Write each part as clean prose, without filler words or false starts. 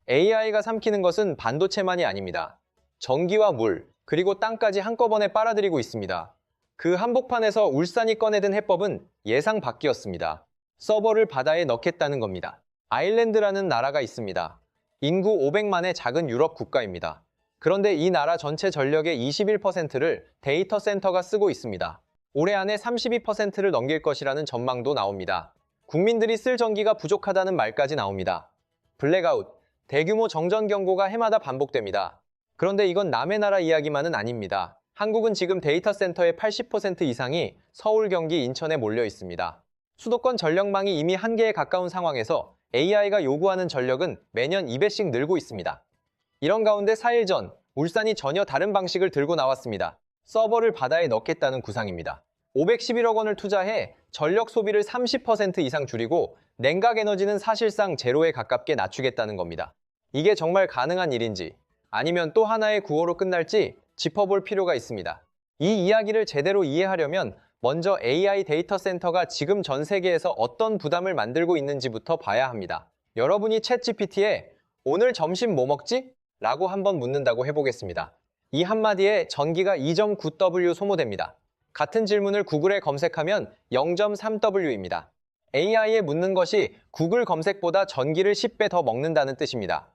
AI가 삼키는 것은 반도체만이 아닙니다. 전기와 물, 그리고 땅까지 한꺼번에 빨아들이고 있습니다. 그 한복판에서 울산이 꺼내든 해법은 예상 밖이었습니다. 서버를 바다에 넣겠다는 겁니다. 아일랜드라는 나라가 있습니다. 인구 500만의 작은 유럽 국가입니다. 그런데 이 나라 전체 전력의 21%를 데이터 센터가 쓰고 있습니다. 올해 안에 32%를 넘길 것이라는 전망도 나옵니다. 국민들이 쓸 전기가 부족하다는 말까지 나옵니다. 블랙아웃, 대규모 정전 경고가 해마다 반복됩니다. 그런데 이건 남의 나라 이야기만은 아닙니다. 한국은 지금 데이터 센터의 80% 이상이 서울, 경기, 인천에 몰려 있습니다. 수도권 전력망이 이미 한계에 가까운 상황에서 AI가 요구하는 전력은 매년 2배씩 늘고 있습니다. 이런 가운데 4일 전 울산이 전혀 다른 방식을 들고 나왔습니다. 서버를 바다에 넣겠다는 구상입니다. 511억 원을 투자해 전력 소비를 30% 이상 줄이고 냉각 에너지는 사실상 제로에 가깝게 낮추겠다는 겁니다. 이게 정말 가능한 일인지 아니면 또 하나의 구호로 끝날지 짚어볼 필요가 있습니다. 이 이야기를 제대로 이해하려면 먼저 AI 데이터 센터가 지금 전 세계에서 어떤 부담을 만들고 있는지부터 봐야 합니다. 여러분이 챗GPT에 "오늘 점심 뭐 먹지?" 라고 한번 묻는다고 해보겠습니다. 이 한마디에 전기가 2.9W 소모됩니다. 같은 질문을 구글에 검색하면 0.3W입니다. AI에 묻는 것이 구글 검색보다 전기를 10배 더 먹는다는 뜻입니다.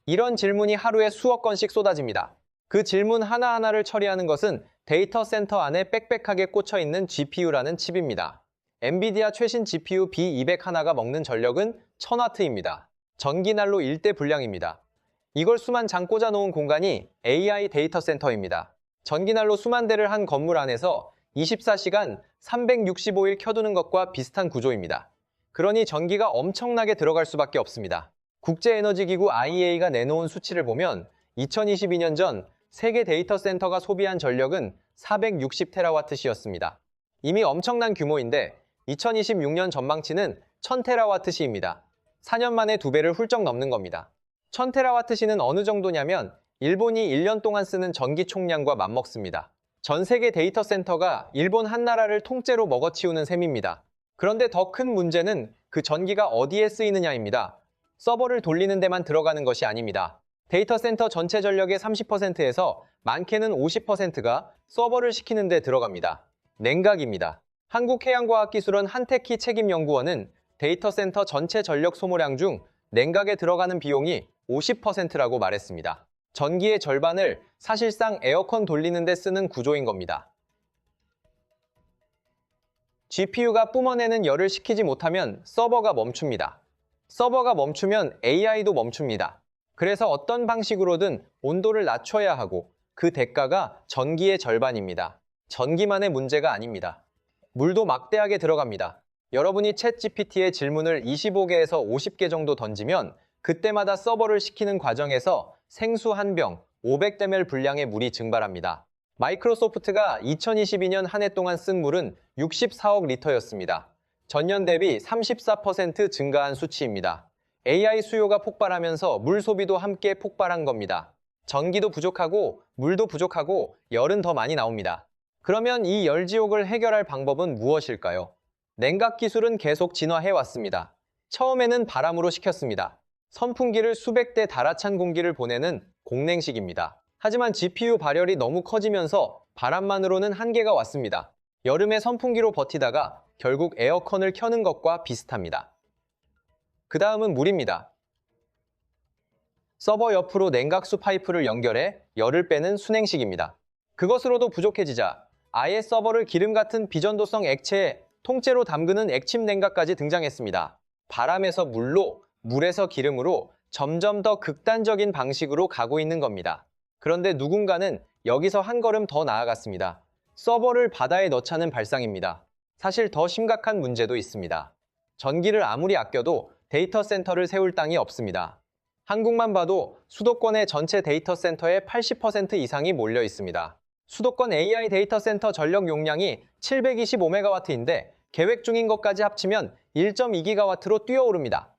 이런 질문이 하루에 수억 건씩 쏟아집니다. 그 질문 하나하나를 처리하는 것은 데이터 센터 안에 빽빽하게 꽂혀있는 GPU라는 칩입니다. 엔비디아 최신 GPU B200 하나가 먹는 전력은 1000W입니다. 전기난로 일대 분량입니다. 이걸 수만 장 꽂아놓은 공간이 AI 데이터 센터입니다. 전기난로 수만 대를 한 건물 안에서 24시간 365일 켜두는 것과 비슷한 구조입니다. 그러니 전기가 엄청나게 들어갈 수밖에 없습니다. 국제에너지기구 IEA가 내놓은 수치를 보면 2022년 전 세계 데이터 센터가 소비한 전력은 460TWh였습니다. 이미 엄청난 규모인데 2026년 전망치는 1000TWh입니다. 4년 만에 2배를 훌쩍 넘는 겁니다. 1000TWh는 어느 정도냐면 일본이 1년 동안 쓰는 전기 총량과 맞먹습니다. 전 세계 데이터 센터가 일본 한 나라를 통째로 먹어치우는 셈입니다. 그런데 더 큰 문제는 그 전기가 어디에 쓰이느냐입니다. 서버를 돌리는 데만 들어가는 것이 아닙니다. 데이터 센터 전체 전력의 30%에서 많게는 50%가 서버를 시키는 데 들어갑니다. 냉각입니다. 한국해양과학기술원 한태키 책임연구원은 데이터 센터 전체 전력 소모량 중 냉각에 들어가는 비용이 50%라고 말했습니다. 전기의 절반을 사실상 에어컨 돌리는 데 쓰는 구조인 겁니다. GPU가 뿜어내는 열을 식히지 못하면 서버가 멈춥니다. 서버가 멈추면 AI도 멈춥니다. 그래서 어떤 방식으로든 온도를 낮춰야 하고 그 대가가 전기의 절반입니다. 전기만의 문제가 아닙니다. 물도 막대하게 들어갑니다. 여러분이 챗GPT의 질문을 25개에서 50개 정도 던지면 그때마다 서버를 시키는 과정에서 생수 한 병, 500ml 분량의 물이 증발합니다. 마이크로소프트가 2022년 한 해 동안 쓴 물은 64억 리터였습니다. 전년 대비 34% 증가한 수치입니다. AI 수요가 폭발하면서 물 소비도 함께 폭발한 겁니다. 전기도 부족하고 물도 부족하고 열은 더 많이 나옵니다. 그러면 이 열지옥을 해결할 방법은 무엇일까요? 냉각 기술은 계속 진화해왔습니다. 처음에는 바람으로 식혔습니다. 선풍기를 수백 대 달아찬 공기를 보내는 공냉식입니다. 하지만 GPU 발열이 너무 커지면서 바람만으로는 한계가 왔습니다. 여름에 선풍기로 버티다가 결국 에어컨을 켜는 것과 비슷합니다. 그 다음은 물입니다. 서버 옆으로 냉각수 파이프를 연결해 열을 빼는 순행식입니다. 그것으로도 부족해지자 아예 서버를 기름 같은 비전도성 액체에 통째로 담그는 액침 냉각까지 등장했습니다. 바람에서 물로, 물에서 기름으로 점점 더 극단적인 방식으로 가고 있는 겁니다. 그런데 누군가는 여기서 한 걸음 더 나아갔습니다. 서버를 바다에 넣자는 발상입니다. 사실 더 심각한 문제도 있습니다. 전기를 아무리 아껴도 데이터 센터를 세울 땅이 없습니다. 한국만 봐도 수도권의 전체 데이터 센터의 80% 이상이 몰려 있습니다. 수도권 AI 데이터 센터 전력 용량이 725MW인데 계획 중인 것까지 합치면 1.2GW로 뛰어오릅니다.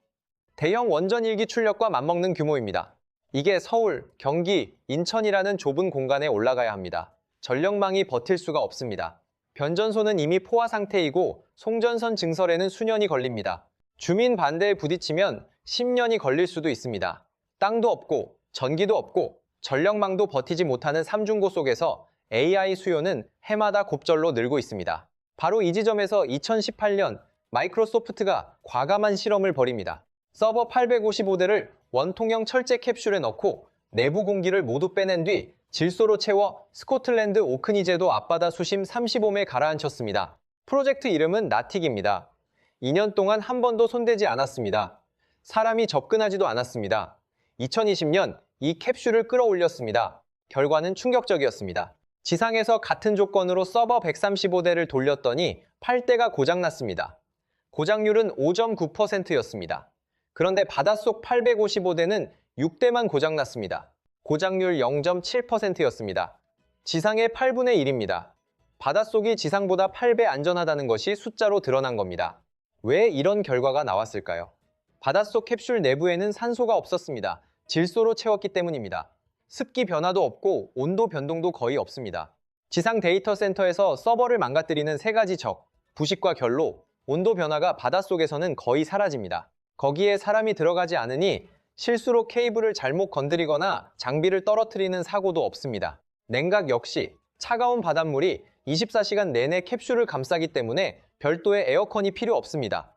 대형 원전 1기 출력과 맞먹는 규모입니다. 이게 서울, 경기, 인천이라는 좁은 공간에 올라가야 합니다. 전력망이 버틸 수가 없습니다. 변전소는 이미 포화 상태이고 송전선 증설에는 수년이 걸립니다. 주민 반대에 부딪히면 10년이 걸릴 수도 있습니다. 땅도 없고 전기도 없고 전력망도 버티지 못하는 삼중고 속에서 AI 수요는 해마다 곱절로 늘고 있습니다. 바로 이 지점에서 2018년 마이크로소프트가 과감한 실험을 벌입니다. 서버 855대를 원통형 철제 캡슐에 넣고 내부 공기를 모두 빼낸 뒤 질소로 채워 스코틀랜드 오크니 제도 앞바다 수심 35m에 가라앉혔습니다. 프로젝트 이름은 나틱입니다. 2년 동안 한 번도 손대지 않았습니다. 사람이 접근하지도 않았습니다. 2020년 이 캡슐을 끌어올렸습니다. 결과는 충격적이었습니다. 지상에서 같은 조건으로 서버 135대를 돌렸더니 8대가 고장났습니다. 고장률은 5.9%였습니다. 그런데 바닷속 855대는 6대만 고장났습니다. 고장률 0.7%였습니다. 지상의 8분의 1입니다. 바닷속이 지상보다 8배 안전하다는 것이 숫자로 드러난 겁니다. 왜 이런 결과가 나왔을까요? 바닷속 캡슐 내부에는 산소가 없었습니다. 질소로 채웠기 때문입니다. 습기 변화도 없고 온도 변동도 거의 없습니다. 지상 데이터 센터에서 서버를 망가뜨리는 세 가지 적, 부식과 결로, 온도 변화가 바닷속에서는 거의 사라집니다. 거기에 사람이 들어가지 않으니 실수로 케이블을 잘못 건드리거나 장비를 떨어뜨리는 사고도 없습니다. 냉각 역시 차가운 바닷물이 24시간 내내 캡슐을 감싸기 때문에 별도의 에어컨이 필요 없습니다.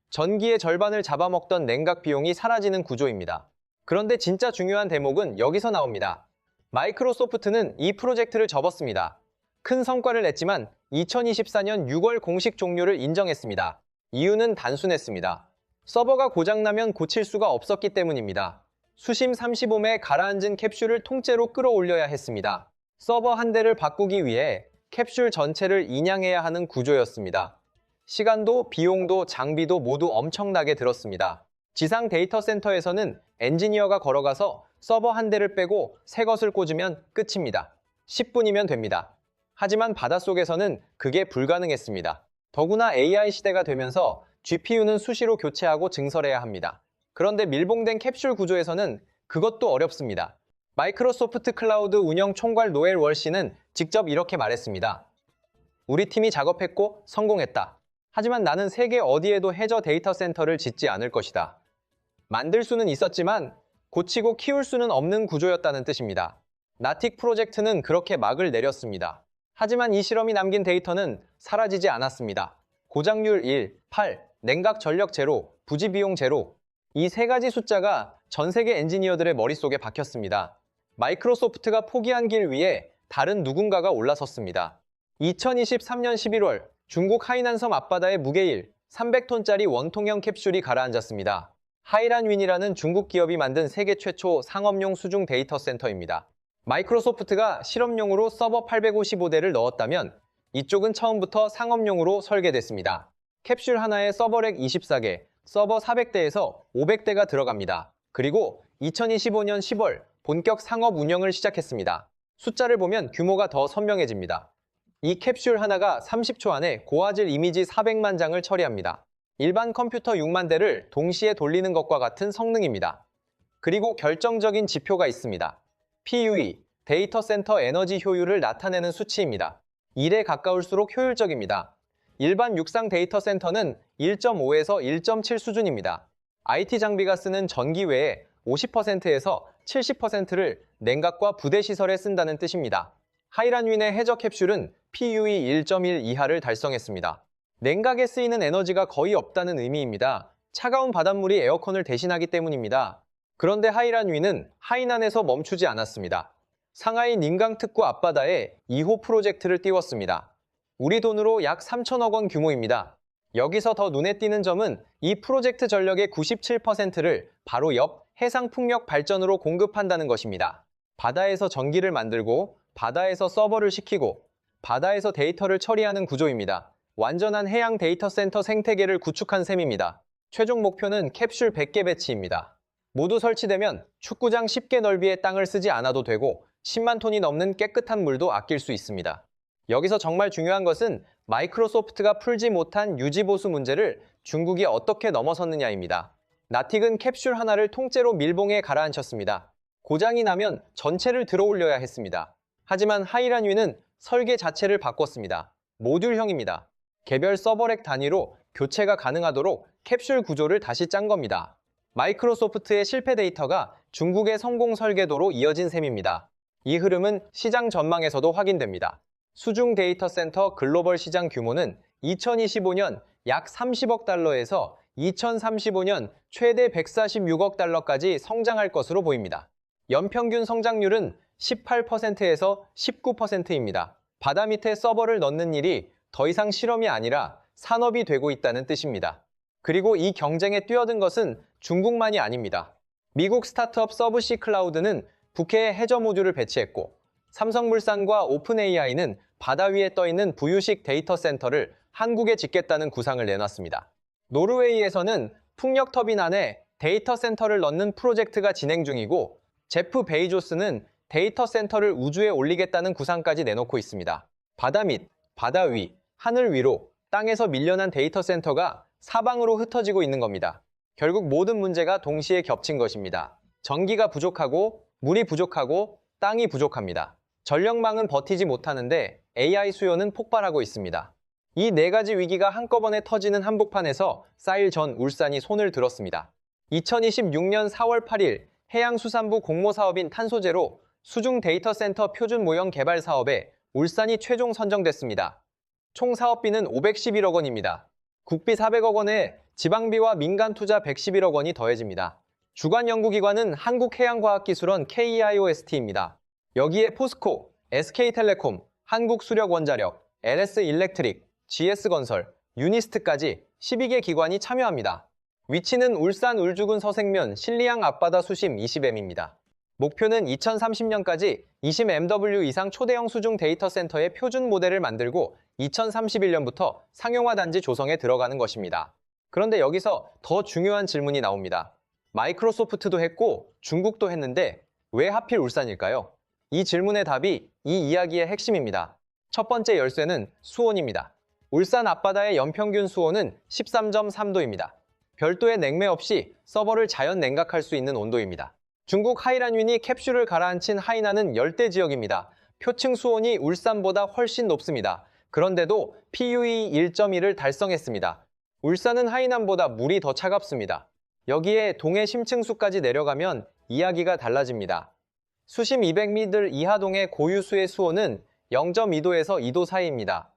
전기의 절반을 잡아먹던 냉각 비용이 사라지는 구조입니다. 그런데 진짜 중요한 대목은 여기서 나옵니다. 마이크로소프트는 이 프로젝트를 접었습니다. 큰 성과를 냈지만 2024년 6월 공식 종료를 인정했습니다. 이유는 단순했습니다. 서버가 고장나면 고칠 수가 없었기 때문입니다. 수심 35m에 가라앉은 캡슐을 통째로 끌어올려야 했습니다. 서버 한 대를 바꾸기 위해 캡슐 전체를 인양해야 하는 구조였습니다. 시간도 비용도 장비도 모두 엄청나게 들었습니다. 지상 데이터 센터에서는 엔지니어가 걸어가서 서버 한 대를 빼고 새 것을 꽂으면 끝입니다. 10분이면 됩니다. 하지만 바닷속에서는 그게 불가능했습니다. 더구나 AI 시대가 되면서 GPU는 수시로 교체하고 증설해야 합니다. 그런데 밀봉된 캡슐 구조에서는 그것도 어렵습니다. 마이크로소프트 클라우드 운영 총괄 노엘 월시는 직접 이렇게 말했습니다. 우리 팀이 작업했고 성공했다. 하지만 나는 세계 어디에도 해저 데이터 센터를 짓지 않을 것이다. 만들 수는 있었지만 고치고 키울 수는 없는 구조였다는 뜻입니다. 나틱 프로젝트는 그렇게 막을 내렸습니다. 하지만 이 실험이 남긴 데이터는 사라지지 않았습니다. 고장률 1, 8, 냉각 전력 제로, 부지 비용 제로. 이 세 가지 숫자가 전 세계 엔지니어들의 머릿속에 박혔습니다. 마이크로소프트가 포기한 길 위에 다른 누군가가 올라섰습니다. 2023년 11월 중국 하이난섬 앞바다의 무게일 300톤짜리 원통형 캡슐이 가라앉았습니다. 하이란윈이라는 중국 기업이 만든 세계 최초 상업용 수중 데이터 센터입니다. 마이크로소프트가 실험용으로 서버 855대를 넣었다면 이쪽은 처음부터 상업용으로 설계됐습니다. 캡슐 하나에 서버렉 24개, 서버 400대에서 500대가 들어갑니다. 그리고 2025년 10월 본격 상업 운영을 시작했습니다. 숫자를 보면 규모가 더 선명해집니다. 이 캡슐 하나가 30초 안에 고화질 이미지 400만 장을 처리합니다. 일반 컴퓨터 6만 대를 동시에 돌리는 것과 같은 성능입니다. 그리고 결정적인 지표가 있습니다. PUE, 데이터 센터 에너지 효율을 나타내는 수치입니다. 1에 가까울수록 효율적입니다. 일반 육상 데이터 센터는 1.5에서 1.7 수준입니다. IT 장비가 쓰는 전기 외에 50%에서 70%를 냉각과 부대 시설에 쓴다는 뜻입니다. 하이란윈의 해저 캡슐은 PUE 1.1 이하를 달성했습니다. 냉각에 쓰이는 에너지가 거의 없다는 의미입니다. 차가운 바닷물이 에어컨을 대신하기 때문입니다. 그런데 하이란윈은 하이난에서 멈추지 않았습니다. 상하이 닌강 특구 앞바다에 2호 프로젝트를 띄웠습니다. 우리 돈으로 약 3천억 원 규모입니다. 여기서 더 눈에 띄는 점은 이 프로젝트 전력의 97%를 바로 옆 해상풍력 발전으로 공급한다는 것입니다. 바다에서 전기를 만들고 바다에서 서버를 시키고 바다에서 데이터를 처리하는 구조입니다. 완전한 해양 데이터 센터 생태계를 구축한 셈입니다. 최종 목표는 캡슐 100개 배치입니다. 모두 설치되면 축구장 10개 넓이의 땅을 쓰지 않아도 되고 10만 톤이 넘는 깨끗한 물도 아낄 수 있습니다. 여기서 정말 중요한 것은 마이크로소프트가 풀지 못한 유지보수 문제를 중국이 어떻게 넘어섰느냐입니다. 나틱은 캡슐 하나를 통째로 밀봉에 가라앉혔습니다. 고장이 나면 전체를 들어올려야 했습니다. 하지만 하이란윈은 설계 자체를 바꿨습니다. 모듈형입니다. 개별 서버렉 단위로 교체가 가능하도록 캡슐 구조를 다시 짠 겁니다. 마이크로소프트의 실패 데이터가 중국의 성공 설계도로 이어진 셈입니다. 이 흐름은 시장 전망에서도 확인됩니다. 수중 데이터 센터 글로벌 시장 규모는 2025년 약 30억 달러에서 2035년 최대 146억 달러까지 성장할 것으로 보입니다. 연평균 성장률은 18%에서 19%입니다. 바다 밑에 서버를 넣는 일이 더 이상 실험이 아니라 산업이 되고 있다는 뜻입니다. 그리고 이 경쟁에 뛰어든 것은 중국만이 아닙니다. 미국 스타트업 서브시 클라우드는 북해에 해저 모듈을 배치했고, 삼성물산과 오픈AI는 바다 위에 떠있는 부유식 데이터 센터를 한국에 짓겠다는 구상을 내놨습니다. 노르웨이에서는 풍력 터빈 안에 데이터 센터를 넣는 프로젝트가 진행 중이고, 제프 베이조스는 데이터 센터를 우주에 올리겠다는 구상까지 내놓고 있습니다. 바다 밑, 바다 위, 하늘 위로 땅에서 밀려난 데이터 센터가 사방으로 흩어지고 있는 겁니다. 결국 모든 문제가 동시에 겹친 것입니다. 전기가 부족하고, 물이 부족하고, 땅이 부족합니다. 전력망은 버티지 못하는데 AI 수요는 폭발하고 있습니다. 이 네 가지 위기가 한꺼번에 터지는 한복판에서 쌓일 전 울산이 손을 들었습니다. 2026년 4월 8일 해양수산부 공모사업인 탄소제로 수중 데이터 센터 표준 모형 개발 사업에 울산이 최종 선정됐습니다. 총 사업비는 511억 원입니다. 국비 400억 원에 지방비와 민간 투자 111억 원이 더해집니다. 주관 연구기관은 한국해양과학기술원 KIOST입니다. 여기에 포스코, SK텔레콤, 한국수력원자력, LS일렉트릭, GS건설, 유니스트까지 12개 기관이 참여합니다. 위치는 울산 울주군 서생면 신리항 앞바다 수심 20m입니다. 목표는 2030년까지 20MW 이상 초대형 수중 데이터 센터의 표준 모델을 만들고 2031년부터 상용화 단지 조성에 들어가는 것입니다. 그런데 여기서 더 중요한 질문이 나옵니다. 마이크로소프트도 했고 중국도 했는데 왜 하필 울산일까요? 이 질문의 답이 이 이야기의 핵심입니다. 첫 번째 열쇠는 수온입니다. 울산 앞바다의 연평균 수온은 13.3도입니다. 별도의 냉매 없이 서버를 자연 냉각할 수 있는 온도입니다. 중국 하이난윈이 캡슐을 가라앉힌 하이난은 열대 지역입니다. 표층 수온이 울산보다 훨씬 높습니다. 그런데도 PUE 1.1을 달성했습니다. 울산은 하이난보다 물이 더 차갑습니다. 여기에 동해 심층수까지 내려가면 이야기가 달라집니다. 수심 200m 이하동의 고유수의 수온은 0.2도에서 2도 사이입니다.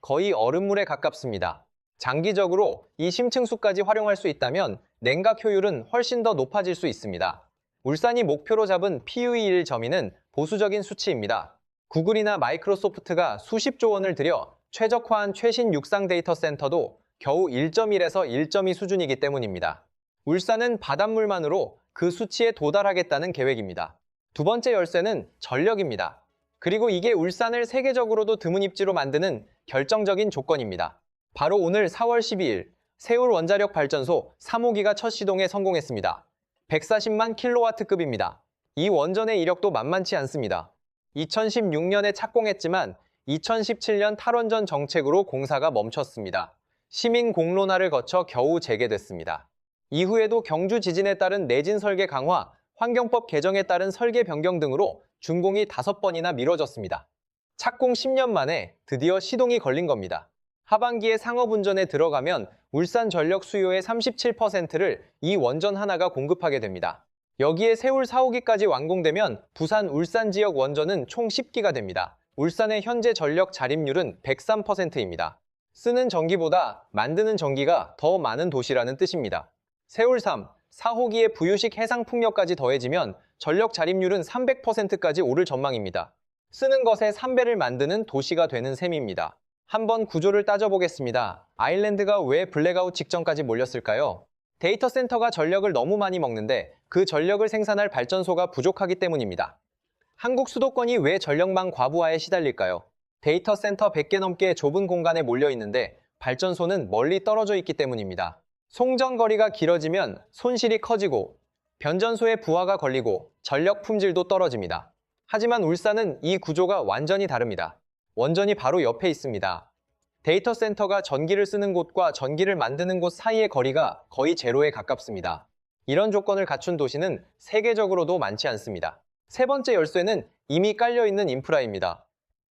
거의 얼음물에 가깝습니다. 장기적으로 이 심층수까지 활용할 수 있다면 냉각 효율은 훨씬 더 높아질 수 있습니다. 울산이 목표로 잡은 PUE1 점유는 보수적인 수치입니다. 구글이나 마이크로소프트가 수십조 원을 들여 최적화한 최신 육상 데이터 센터도 겨우 1.1에서 1.2 수준이기 때문입니다. 울산은 바닷물만으로 그 수치에 도달하겠다는 계획입니다. 두 번째 열쇠는 전력입니다. 그리고 이게 울산을 세계적으로도 드문 입지로 만드는 결정적인 조건입니다. 바로 오늘 4월 12일 세울 원자력 발전소 3호기가 첫 시동에 성공했습니다. 140만 킬로와트급입니다. 이 원전의 이력도 만만치 않습니다. 2016년에 착공했지만 2017년 탈원전 정책으로 공사가 멈췄습니다. 시민 공론화를 거쳐 겨우 재개됐습니다. 이후에도 경주 지진에 따른 내진 설계 강화, 환경법 개정에 따른 설계 변경 등으로 준공이 5번이나 미뤄졌습니다. 착공 10년 만에 드디어 시동이 걸린 겁니다. 하반기에 상업운전에 들어가면 울산 전력 수요의 37%를 이 원전 하나가 공급하게 됩니다. 여기에 세울 4호기까지 완공되면 부산 울산 지역 원전은 총 10기가 됩니다. 울산의 현재 전력 자립률은 103%입니다. 쓰는 전기보다 만드는 전기가 더 많은 도시라는 뜻입니다. 세울 3, 4호기의 부유식 해상풍력까지 더해지면 전력 자립률은 300%까지 오를 전망입니다. 쓰는 것의 3배를 만드는 도시가 되는 셈입니다. 한번 구조를 따져보겠습니다. 아일랜드가 왜 블랙아웃 직전까지 몰렸을까요? 데이터 센터가 전력을 너무 많이 먹는데 그 전력을 생산할 발전소가 부족하기 때문입니다. 한국 수도권이 왜 전력망 과부하에 시달릴까요? 데이터 센터 100개 넘게 좁은 공간에 몰려 있는데 발전소는 멀리 떨어져 있기 때문입니다. 송전거리가 길어지면 손실이 커지고 변전소의 부하가 걸리고 전력 품질도 떨어집니다. 하지만 울산은 이 구조가 완전히 다릅니다. 원전이 바로 옆에 있습니다. 데이터 센터가 전기를 쓰는 곳과 전기를 만드는 곳 사이의 거리가 거의 제로에 가깝습니다. 이런 조건을 갖춘 도시는 세계적으로도 많지 않습니다. 세 번째 열쇠는 이미 깔려있는 인프라입니다.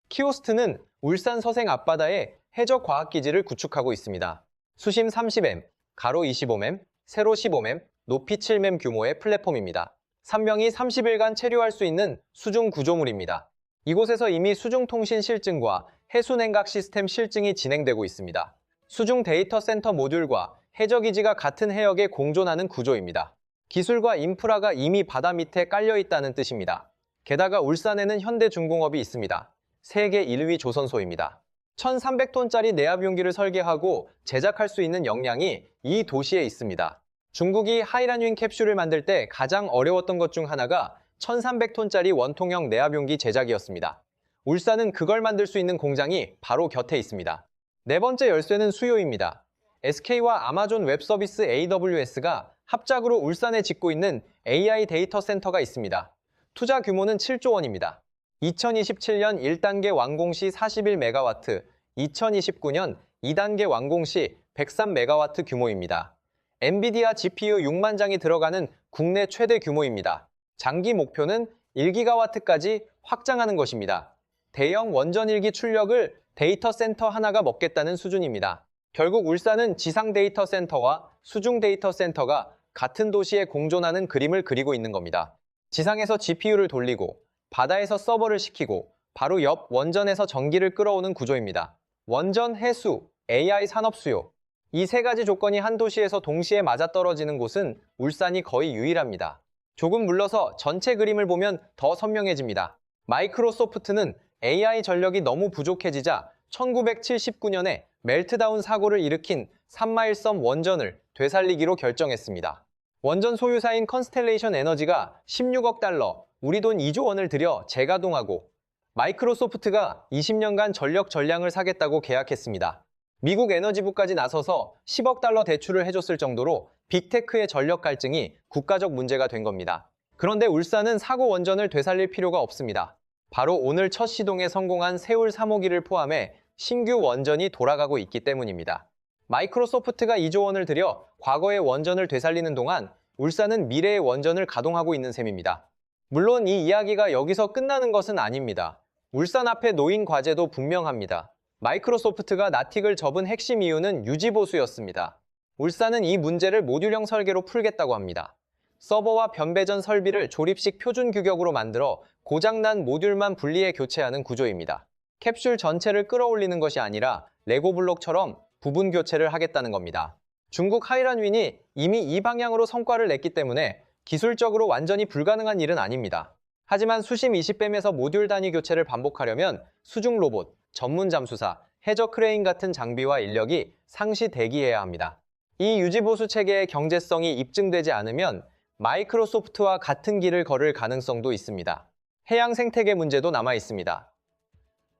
키오스트는 울산 서생 앞바다에 해적과학기지를 구축하고 있습니다. 수심 30m, 가로 25m, 세로 15m, 높이 7m 규모의 플랫폼입니다. 산명이 30일간 체류할 수 있는 수중 구조물입니다. 이곳에서 이미 수중통신 실증과 해수냉각 시스템 실증이 진행되고 있습니다. 수중 데이터 센터 모듈과 해저기지가 같은 해역에 공존하는 구조입니다. 기술과 인프라가 이미 바다 밑에 깔려 있다는 뜻입니다. 게다가 울산에는 현대중공업이 있습니다. 세계 1위 조선소입니다. 1,300톤짜리 내압 용기를 설계하고 제작할 수 있는 역량이 이 도시에 있습니다. 중국이 하이란윈 캡슐을 만들 때 가장 어려웠던 것 중 하나가 1,300톤짜리 원통형 내압 용기 제작이었습니다. 울산은 그걸 만들 수 있는 공장이 바로 곁에 있습니다. 네 번째 열쇠는 수요입니다. SK와 아마존 웹서비스 AWS가 합작으로 울산에 짓고 있는 AI 데이터 센터가 있습니다. 투자 규모는 7조 원입니다. 2027년 1단계 완공 시 41메가와트, 2029년 2단계 완공 시 103메가와트 규모입니다. 엔비디아 GPU 6만 장이 들어가는 국내 최대 규모입니다. 장기 목표는 1기가와트까지 확장하는 것입니다. 대형 원전 1기 출력을 데이터 센터 하나가 먹겠다는 수준입니다. 결국 울산은 지상 데이터 센터와 수중 데이터 센터가 같은 도시에 공존하는 그림을 그리고 있는 겁니다. 지상에서 GPU를 돌리고 바다에서 서버를 시키고 바로 옆 원전에서 전기를 끌어오는 구조입니다. 원전, 해수, AI 산업 수요. 이 세 가지 조건이 한 도시에서 동시에 맞아떨어지는 곳은 울산이 거의 유일합니다. 조금 물러서 전체 그림을 보면 더 선명해집니다. 마이크로소프트는 AI 전력이 너무 부족해지자 1979년에 멜트다운 사고를 일으킨 3마일섬 원전을 되살리기로 결정했습니다. 원전 소유사인 컨스텔레이션 에너지가 16억 달러, 우리 돈 2조 원을 들여 재가동하고 마이크로소프트가 20년간 전력 전량을 사겠다고 계약했습니다. 미국 에너지부까지 나서서 10억 달러 대출을 해줬을 정도로 빅테크의 전력 갈증이 국가적 문제가 된 겁니다. 그런데 울산은 사고 원전을 되살릴 필요가 없습니다. 바로 오늘 첫 시동에 성공한 세울 3호기를 포함해 신규 원전이 돌아가고 있기 때문입니다. 마이크로소프트가 2조 원을 들여 과거의 원전을 되살리는 동안 울산은 미래의 원전을 가동하고 있는 셈입니다. 물론 이 이야기가 여기서 끝나는 것은 아닙니다. 울산 앞에 놓인 과제도 분명합니다. 마이크로소프트가 나틱을 접은 핵심 이유는 유지보수였습니다. 울산은 이 문제를 모듈형 설계로 풀겠다고 합니다. 서버와 변배전 설비를 조립식 표준 규격으로 만들어 고장난 모듈만 분리해 교체하는 구조입니다. 캡슐 전체를 끌어올리는 것이 아니라 레고 블록처럼 부분 교체를 하겠다는 겁니다. 중국 하이란윈이 이미 이 방향으로 성과를 냈기 때문에 기술적으로 완전히 불가능한 일은 아닙니다. 하지만 수심 20뱀에서 모듈 단위 교체를 반복하려면 수중 로봇, 전문 잠수사, 해저 크레인 같은 장비와 인력이 상시 대기해야 합니다. 이 유지보수 체계의 경제성이 입증되지 않으면 마이크로소프트와 같은 길을 걸을 가능성도 있습니다. 해양 생태계 문제도 남아 있습니다.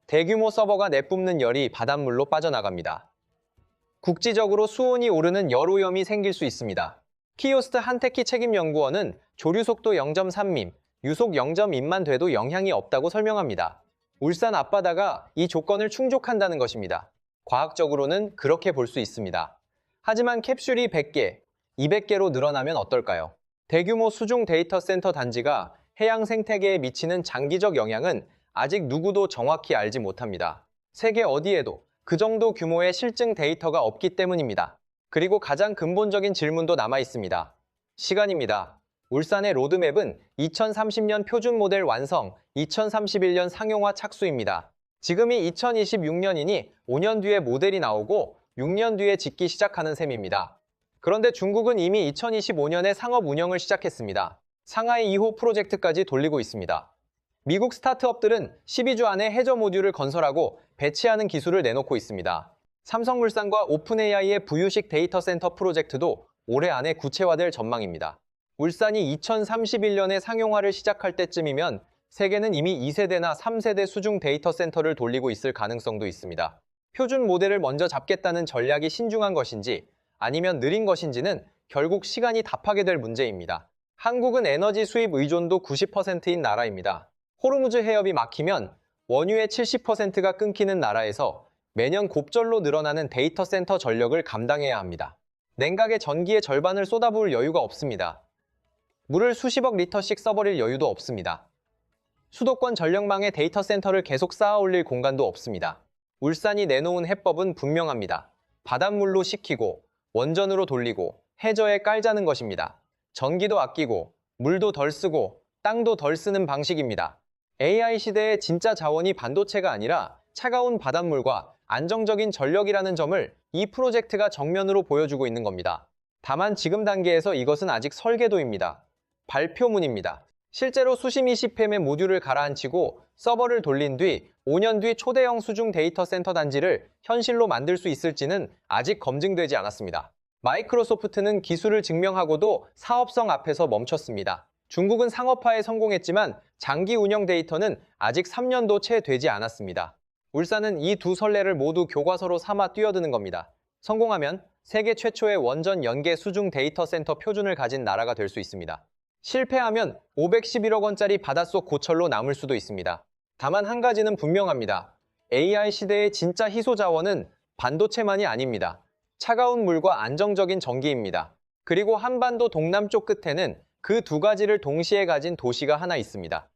대규모 서버가 내뿜는 열이 바닷물로 빠져나갑니다. 국지적으로 수온이 오르는 열오염이 생길 수 있습니다. 키오스트 한테키 책임연구원은 조류 속도 0.3밈, 유속 0.1만 돼도 영향이 없다고 설명합니다. 울산 앞바다가 이 조건을 충족한다는 것입니다. 과학적으로는 그렇게 볼 수 있습니다. 하지만 캡슐이 100개, 200개로 늘어나면 어떨까요? 대규모 수중 데이터 센터 단지가 해양 생태계에 미치는 장기적 영향은 아직 누구도 정확히 알지 못합니다. 세계 어디에도 그 정도 규모의 실증 데이터가 없기 때문입니다. 그리고 가장 근본적인 질문도 남아 있습니다. 시간입니다. 울산의 로드맵은 2030년 표준 모델 완성, 2031년 상용화 착수입니다. 지금이 2026년이니 5년 뒤에 모델이 나오고 6년 뒤에 짓기 시작하는 셈입니다. 그런데 중국은 이미 2025년에 상업 운영을 시작했습니다. 상하이 2호 프로젝트까지 돌리고 있습니다. 미국 스타트업들은 12주 안에 해저 모듈을 건설하고 배치하는 기술을 내놓고 있습니다. 삼성물산과 오픈AI의 부유식 데이터 센터 프로젝트도 올해 안에 구체화될 전망입니다. 울산이 2031년에 상용화를 시작할 때쯤이면 세계는 이미 2세대나 3세대 수중 데이터 센터를 돌리고 있을 가능성도 있습니다. 표준 모델을 먼저 잡겠다는 전략이 신중한 것인지 아니면 느린 것인지는 결국 시간이 답하게 될 문제입니다. 한국은 에너지 수입 의존도 90%인 나라입니다. 호르무즈 해협이 막히면 원유의 70%가 끊기는 나라에서 매년 곱절로 늘어나는 데이터 센터 전력을 감당해야 합니다. 냉각에 전기의 절반을 쏟아부을 여유가 없습니다. 물을 수십억 리터씩 써버릴 여유도 없습니다. 수도권 전력망에 데이터 센터를 계속 쌓아 올릴 공간도 없습니다. 울산이 내놓은 해법은 분명합니다. 바닷물로 식히고 원전으로 돌리고 해저에 깔자는 것입니다. 전기도 아끼고 물도 덜 쓰고 땅도 덜 쓰는 방식입니다. AI 시대의 진짜 자원이 반도체가 아니라 차가운 바닷물과 안정적인 전력이라는 점을 이 프로젝트가 정면으로 보여주고 있는 겁니다. 다만 지금 단계에서 이것은 아직 설계도입니다. 발표문입니다. 실제로 수십 20헥의 모듈을 가라앉히고 서버를 돌린 뒤 5년 뒤 초대형 수중 데이터 센터 단지를 현실로 만들 수 있을지는 아직 검증되지 않았습니다. 마이크로소프트는 기술을 증명하고도 사업성 앞에서 멈췄습니다. 중국은 상업화에 성공했지만 장기 운영 데이터는 아직 3년도 채 되지 않았습니다. 울산은 이 두 선례를 모두 교과서로 삼아 뛰어드는 겁니다. 성공하면 세계 최초의 원전 연계 수중 데이터 센터 표준을 가진 나라가 될 수 있습니다. 실패하면 511억 원짜리 바닷속 고철로 남을 수도 있습니다. 다만 한 가지는 분명합니다. AI 시대의 진짜 희소 자원은 반도체만이 아닙니다. 차가운 물과 안정적인 전기입니다. 그리고 한반도 동남쪽 끝에는 그 두 가지를 동시에 가진 도시가 하나 있습니다.